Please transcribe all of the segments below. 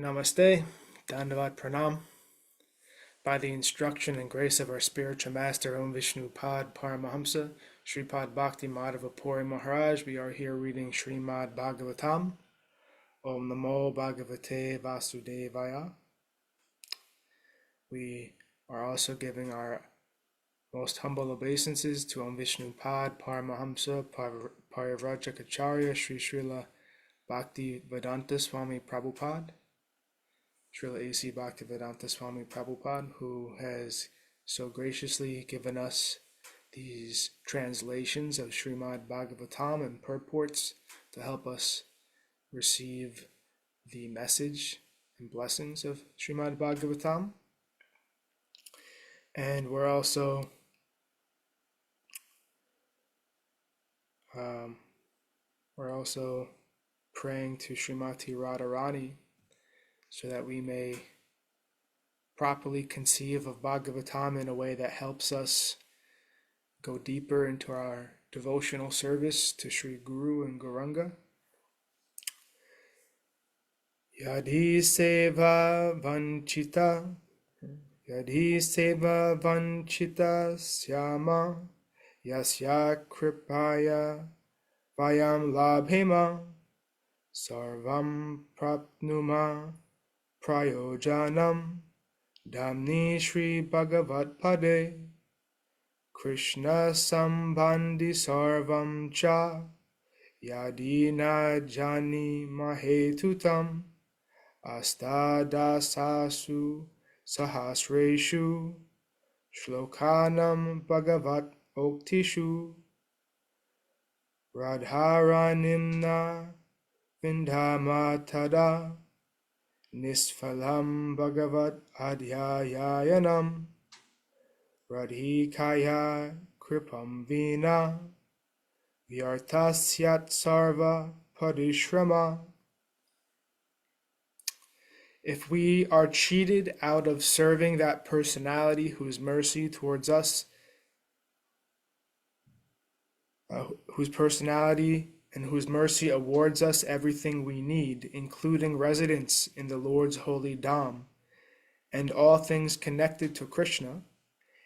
Namaste, Dandavat Pranam. By the instruction and grace of our spiritual master, Om Vishnu Pad Paramahamsa, Sripad Bhakti Madhava Puri Maharaj, we are here reading Srimad Bhagavatam. Om Namo Bhagavate Vasudevaya. We are also giving our most humble obeisances to Om Vishnu Pad Paramahamsa Parivrajak Sri Srila Bhaktivedanta Swami Prabhupada. Srila A.C. Bhaktivedanta Swami Prabhupada, who has so graciously given us these translations of Srimad Bhagavatam and purports to help us receive the message and blessings of Srimad Bhagavatam. And we're also praying to Srimati Radharani so that we may properly conceive of Bhagavatam in a way that helps us go deeper into our devotional service to Sri Guru and Gauranga. Yadhi seva vanchita syama yasya kripaya vayam labhema sarvam prapnuma prayojanam damni Shri Bhagavat Pade Krishna sambandhi sarvam cha yadina jani mahetutam astadasasu sahasreshu shlokanam Bhagavat oktishu radharanimna vindhamatada Nisfalam Bhagavat Adhyayanam Radhikaya Kripam Vina Vyartasyat Sarva Parishrama. If we are cheated out of serving that personality whose mercy towards us, whose personality and whose mercy awards us everything we need, including residence in the Lord's holy Dham, and all things connected to Krishna,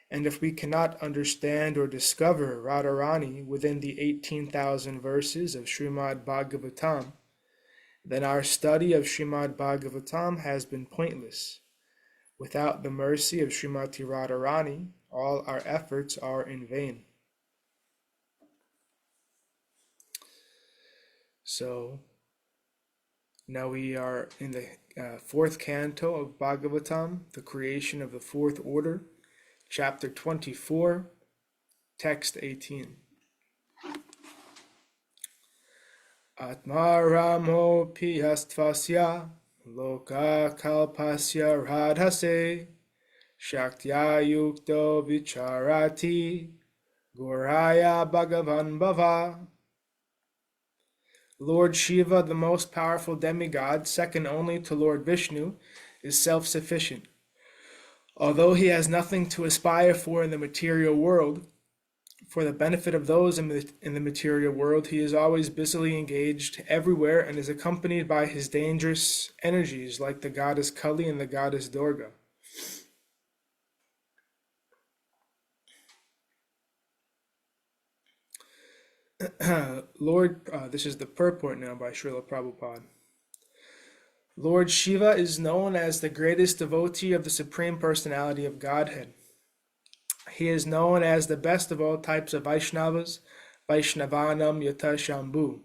and if we cannot understand or discover Radharani within the 18,000 verses of Srimad Bhagavatam, then our study of Srimad Bhagavatam has been pointless. Without the mercy of Srimati Radharani, all our efforts are in vain. So now we are in the fourth canto of Bhagavatam, the creation of the fourth order, chapter 24, text 18. Atmaramo piyastvasya loka kalpasya radhase shaktya yukto vicharati goraya bhagavan bhava. Lord Śiva, the most powerful demigod, second only to Lord Vishnu, is self-sufficient. Although he has nothing to aspire for in the material world, for the benefit of those in the material world, he is always busily engaged everywhere and is accompanied by his dangerous energies like the goddess Kali and the goddess Durga. This is the purport now by Srila Prabhupada. Lord Śiva is known as the greatest devotee of the Supreme Personality of Godhead. He is known as the best of all types of Vaishnavas, Vaishnavanam Yata Shambhu.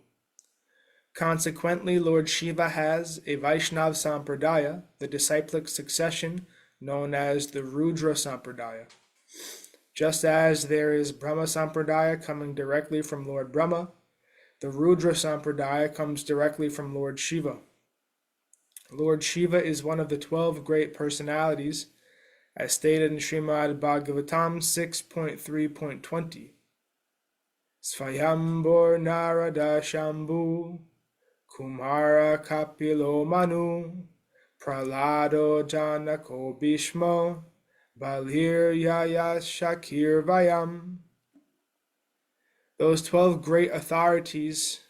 Consequently, Lord Śiva has a Vaishnav Sampradaya, the disciplic succession known as the Rudra Sampradaya. Just as there is Brahma Sampradaya coming directly from Lord Brahma, the Rudra Sampradaya comes directly from Lord Śiva. Lord Śiva is one of the 12 great personalities, as stated in Srimad Bhagavatam 6.3.20. Svayambur Narada Shambhu Kumara Kapilo Manu Pralado Janako Bhishmo Balir Yaya Shakir Vayam. Those 12 great authorities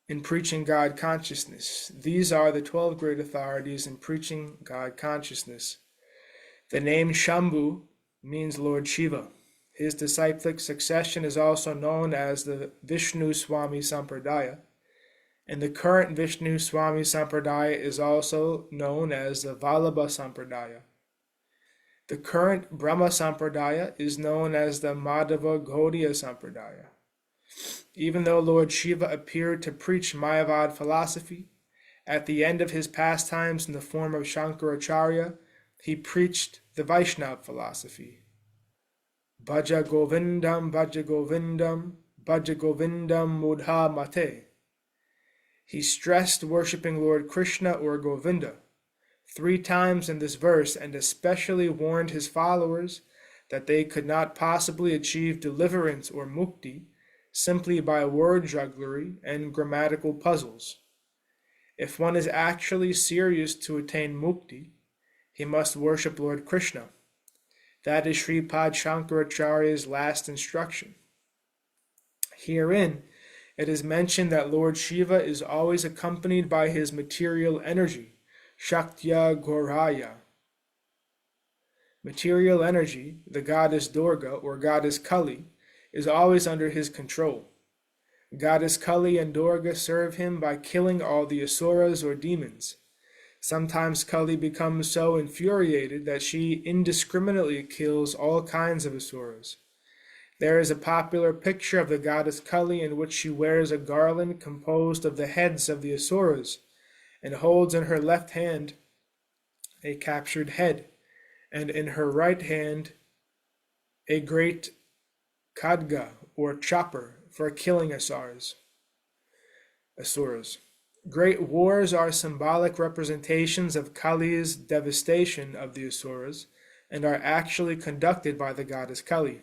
in preaching God consciousness. These are the 12 great authorities in preaching God consciousness. The name Shambhu means Lord Śiva. His disciplic succession is also known as the Vishnu Swami Sampradaya, and the current Vishnu Swami Sampradaya is also known as the Vallabha Sampradaya. The current Brahma Sampradaya is known as the Madhava Gaudiya Sampradaya. Even though Lord Śiva appeared to preach Mayavad philosophy, at the end of his pastimes in the form of Shankaracharya, he preached the Vaishnava philosophy. Bhaja Govindam, Bhaja Govindam, Bhaja Govindam Mudha Mate. He stressed worshipping Lord Krishna or Govinda 3 times in this verse, and especially warned his followers that they could not possibly achieve deliverance or mukti simply by word jugglery and grammatical puzzles. If one is actually serious to attain mukti, he must worship Lord Krishna. That is Sripad Shankaracharya's last instruction. Herein, it is mentioned that Lord Śiva is always accompanied by his material energy, Shaktya Goraya. Material energy, the goddess Durga or goddess Kali, is always under his control. Goddess Kali and Durga serve him by killing all the asuras or demons. Sometimes Kali becomes so infuriated that she indiscriminately kills all kinds of asuras. There is a popular picture of the goddess Kali in which she wears a garland composed of the heads of the asuras and holds in her left hand a captured head, and in her right hand a great khadga or chopper for killing asuras. Great wars are symbolic representations of Kali's devastation of the asuras and are actually conducted by the goddess Kali.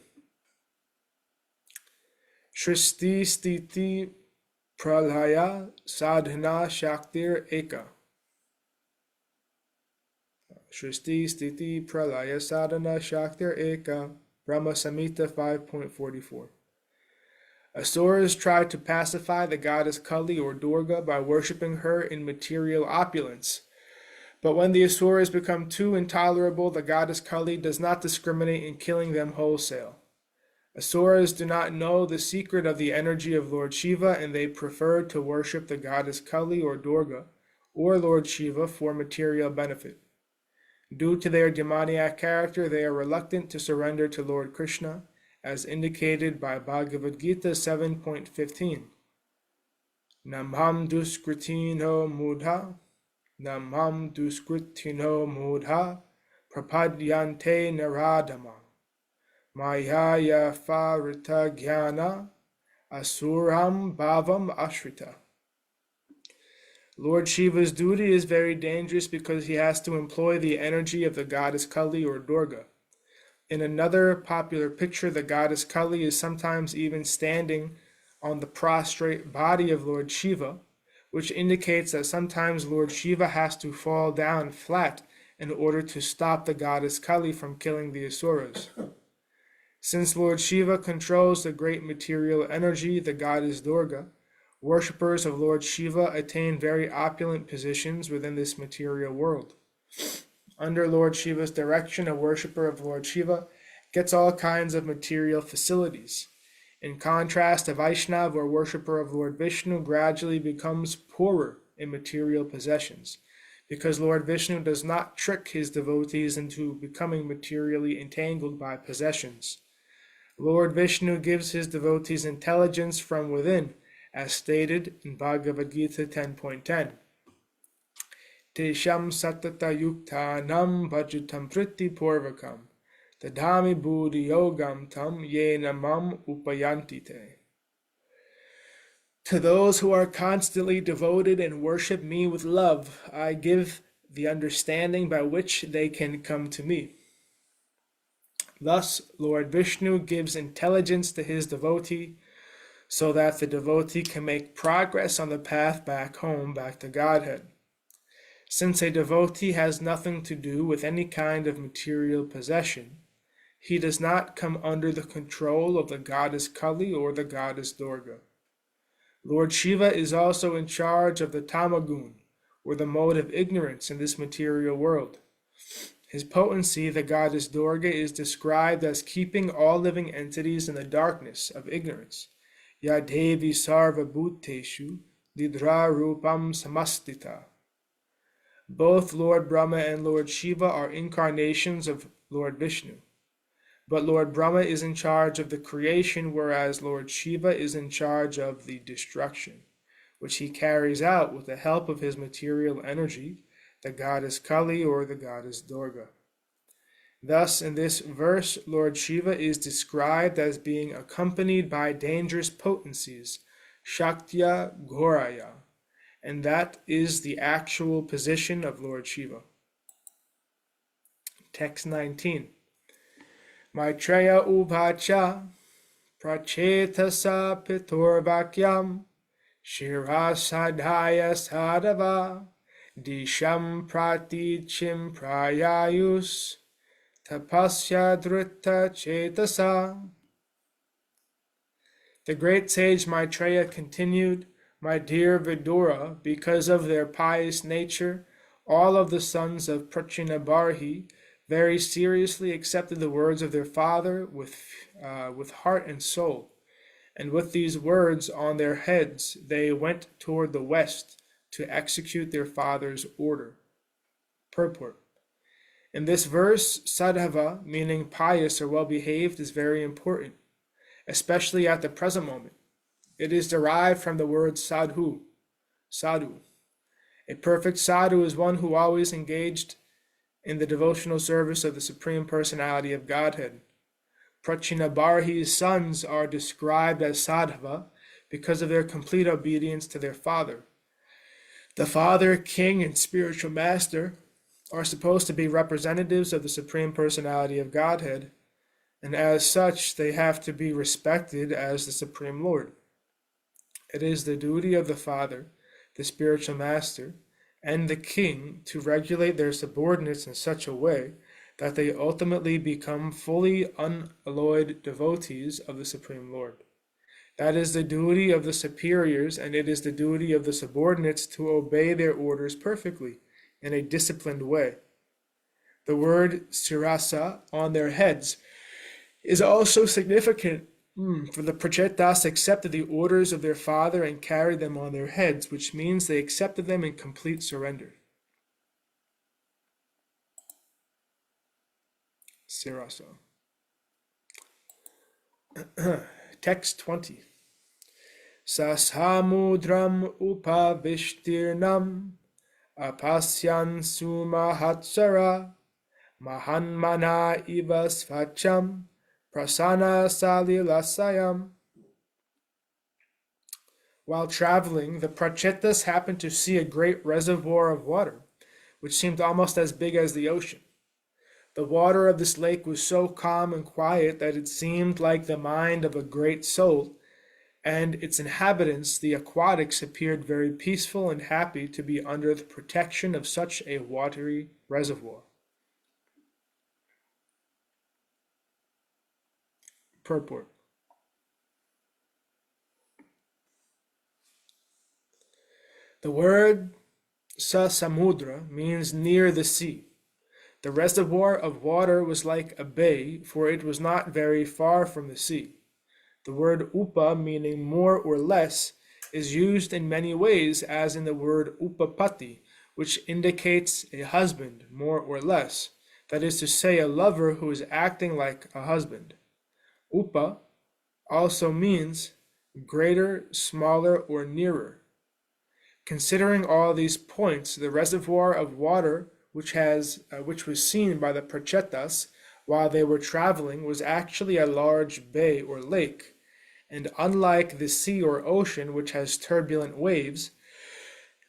Shristi Stiti Pralaya Sadhana Shaktir Eka. Shristi Stiti Pralaya Sadhana Shaktir Eka. Brahma Samhita 5.44. Asuras tried to pacify the goddess Kali or Durga by worshipping her in material opulence. But when the asuras become too intolerable, the goddess Kali does not discriminate in killing them wholesale. Asuras do not know the secret of the energy of Lord Śiva, and they prefer to worship the goddess Kali or Durga or Lord Śiva for material benefit. Due to their demoniac character, they are reluctant to surrender to Lord Krishna, as indicated by Bhagavad Gita 7.15. Namham duskritino mudha, namham duskritino mudha, prapadyante naradama, mayaya farita jnana, asuram bhavam ashrita. Lord Shiva's duty is very dangerous because he has to employ the energy of the goddess Kali or Durga. In another popular picture, the goddess Kali is sometimes even standing on the prostrate body of Lord Śiva, which indicates that sometimes Lord Śiva has to fall down flat in order to stop the goddess Kali from killing the asuras. Since Lord Śiva controls the great material energy, the goddess Durga, worshippers of Lord Śiva attain very opulent positions within this material world. Under Lord Shiva's direction, a worshipper of Lord Śiva gets all kinds of material facilities. In contrast, a Vaishnava or worshipper of Lord Vishnu gradually becomes poorer in material possessions, because Lord Vishnu does not trick his devotees into becoming materially entangled by possessions. Lord Vishnu gives his devotees intelligence from within, as stated in Bhagavad Gita 10.10. Tesham satata yuktanam bhajatam priti purvakam, tadhami buddhi yogam tam yena mam upayantite. To those who are constantly devoted and worship me with love, I give the understanding by which they can come to me. Thus, Lord Vishnu gives intelligence to his devotee, so that the devotee can make progress on the path back home, back to Godhead. Since a devotee has nothing to do with any kind of material possession, he does not come under the control of the goddess Kali or the goddess Durga. Lord Śiva is also in charge of the tamagun, or the mode of ignorance in this material world. His potency, the goddess Durga, is described as keeping all living entities in the darkness of ignorance. Ya Devi Sarva Bhuteshu Didra Rupam Samastita. Both Lord Brahma and Lord Shiva are incarnations of Lord Vishnu. But Lord Brahma is in charge of the creation, whereas Lord Shiva is in charge of the destruction, which he carries out with the help of his material energy, the goddess Kali or the goddess Durga. Thus, in this verse, Lord Shiva is described as being accompanied by dangerous potencies, Shaktya Ghoraya, and that is the actual position of Lord Shiva. Text 19. Maitreya Uvacha Prachetasa Piturvakyam Shirasadhaya Sadhava Disham Pratichim Prayayus Tapasya Drita Chetasa. The great sage Maitreya continued, My dear Vidura, because of their pious nature, all of the sons of Prachinabarhi very seriously accepted the words of their father with heart and soul. And with these words on their heads, they went toward the west to execute their father's order. Purport. In this verse, sadhava, meaning pious or well-behaved, is very important, especially at the present moment. It is derived from the word sadhu. A perfect sadhu is one who always engaged in the devotional service of the Supreme Personality of Godhead. Prachinabarhi's sons are described as sadhava because of their complete obedience to their father. The father, king, and spiritual master are supposed to be representatives of the Supreme Personality of Godhead, and as such they have to be respected as the Supreme Lord. It is the duty of the father, the spiritual master, and the king to regulate their subordinates in such a way that they ultimately become fully unalloyed devotees of the Supreme Lord. That is the duty of the superiors, and it is the duty of the subordinates to obey their orders perfectly, in a disciplined way. The word sirasa, on their heads, is also significant, for the Prachetas accepted the orders of their father and carried them on their heads, which means they accepted them in complete surrender. Sirasa. Text 20. Sasamudram upavishtirnam apasyan sumahatsara mahanmana iva svacham prasana salilasayam. While traveling, the Prachetas happened to see a great reservoir of water, which seemed almost as big as the ocean. The water of this lake was so calm and quiet that it seemed like the mind of a great soul, and its inhabitants, the aquatics, appeared very peaceful and happy to be under the protection of such a watery reservoir. Purport. The word Sasamudra means near the sea. The reservoir of water was like a bay, for it was not very far from the sea. The word upa, meaning more or less, is used in many ways, as in the word upapati, which indicates a husband, more or less, that is to say, a lover who is acting like a husband. Upa also means greater, smaller, or nearer. Considering all these points, the reservoir of water which was seen by the Prachetas while they were traveling was actually a large bay or lake, and unlike the sea or ocean, which has turbulent waves,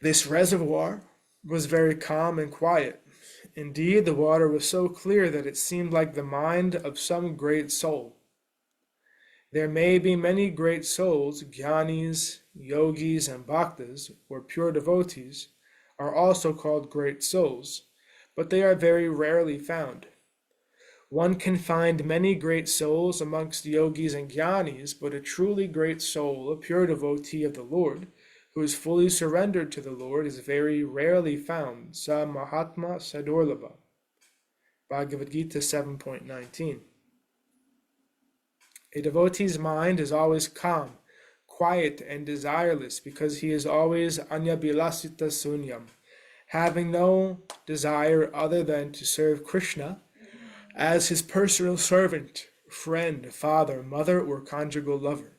this reservoir was very calm and quiet. Indeed, the water was so clear that it seemed like the mind of some great soul. There may be many great souls, jnanis, yogis, and bhaktas, or pure devotees, are also called great souls, but they are very rarely found. One can find many great souls amongst yogis and jnanis, but a truly great soul, a pure devotee of the Lord, who is fully surrendered to the Lord, is very rarely found. Sa Mahatma Sadurlabha. Bhagavad Gita 7.19. A devotee's mind is always calm, quiet, and desireless because he is always anyabilasita sunyam, having no desire other than to serve Krishna as his personal servant, friend, father, mother, or conjugal lover.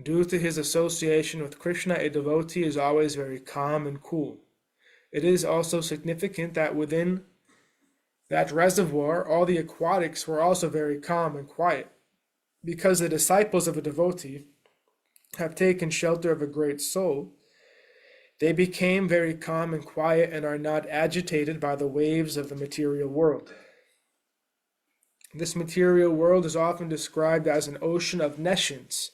Due to his association with Krishna, a devotee is always very calm and cool. It is also significant that within that reservoir, all the aquatics were also very calm and quiet, because the disciples of a devotee have taken shelter of a great soul. They became very calm and quiet and are not agitated by the waves of the material world. This material world is often described as an ocean of nescience.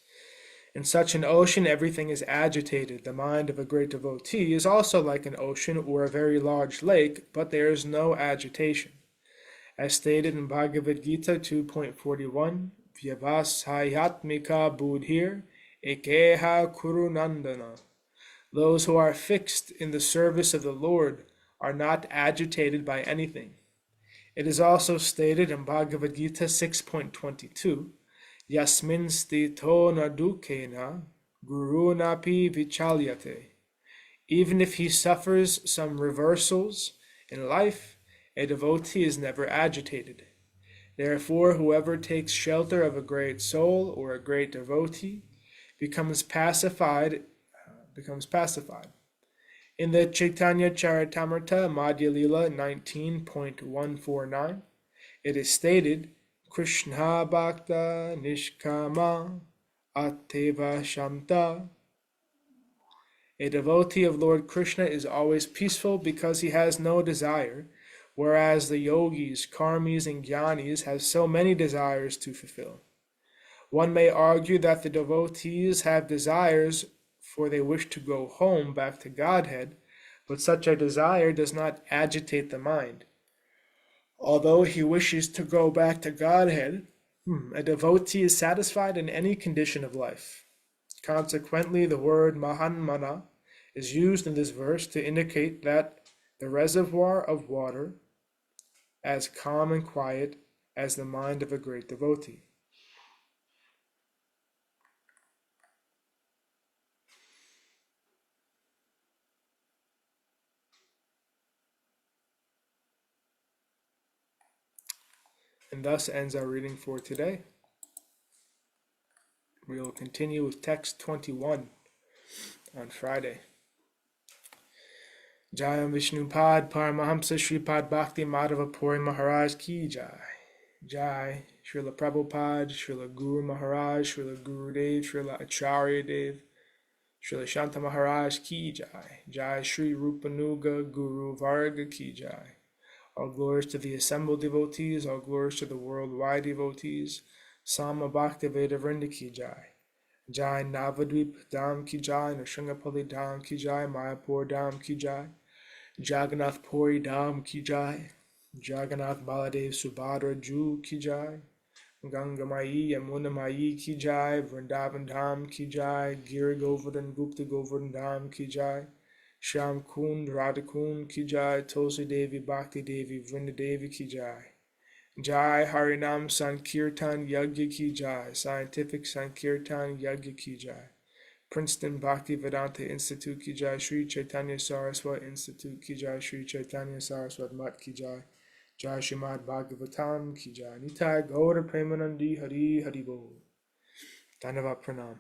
In such an ocean, everything is agitated. The mind of a great devotee is also like an ocean or a very large lake, but there is no agitation. As stated in Bhagavad Gita 2.41, Vyavasayatmika buddhir ekeha kurunandana. Those who are fixed in the service of the Lord are not agitated by anything. It is also stated in Bhagavad Gita 6.22, Yasmin stito nadukena gurunapi vichalyate. Even if he suffers some reversals in life, a devotee is never agitated. Therefore, whoever takes shelter of a great soul or a great devotee becomes pacified. In the Chaitanya Charitamrita Madhya Lila 19.149, it is stated, Krishna Bhakta Nishkama Ateva Shamta. A devotee of Lord Krishna is always peaceful because he has no desire, whereas the yogis, karmis, and jnanis have so many desires to fulfill. One may argue that the devotees have desires, for they wish to go home back to Godhead, but such a desire does not agitate the mind. Although he wishes to go back to Godhead, a devotee is satisfied in any condition of life. Consequently, the word mahanmana is used in this verse to indicate that the reservoir of water as calm and quiet as the mind of a great devotee. And thus ends our reading for today. We will continue with text 21 on Friday. Jayam Vishnupad Paramahamsa Sripad Bhakti Madhava Puri Maharaj Ki Jai. Jai Srila Prabhupada, Srila Guru Maharaj, Srila Gurudev, Srila Acharya Dev, Srila Shanta Maharaj Ki Jai. Jai Sri Rupanuga Guru Varga Ki Jai. All glories to the assembled devotees, all glories to the worldwide devotees. Sama Bhakti Veda Vrinda Ki Jai. Jai Navadvip Dham Ki Jai, Nrshingapali Dham Ki Jai, Mayapur Dham Ki Jai. Jagannath Puri Dham Ki Jai. Jagannath Baladev Subhadra Ju Ki Jai. Ganga Mai Yamuna Mai Ki Jai. Vrindavan Dham Ki Jai. Giri Govardhan Gupta Govardhan Dham Ki Jai. Sham Kund Radhakund Ki Jai. Tulsi Devi Bhakti Devi Vrinda Devi Ki Jai. Jai Harinam Sankirtan Yagya Ki Jai. Scientific Sankirtan Yagya Ki Jai. Princeton Bhaktivedanta Institute Ki Jai. Sri Chaitanya Saraswat Institute Ki Jai. Sri Chaitanya Saraswat Mat Ki Jai. Jai Srimad Bhagavatam Ki Jai. Nitai Gaura Premanandi Hari Hari Bol. Dhanyavad Pranam.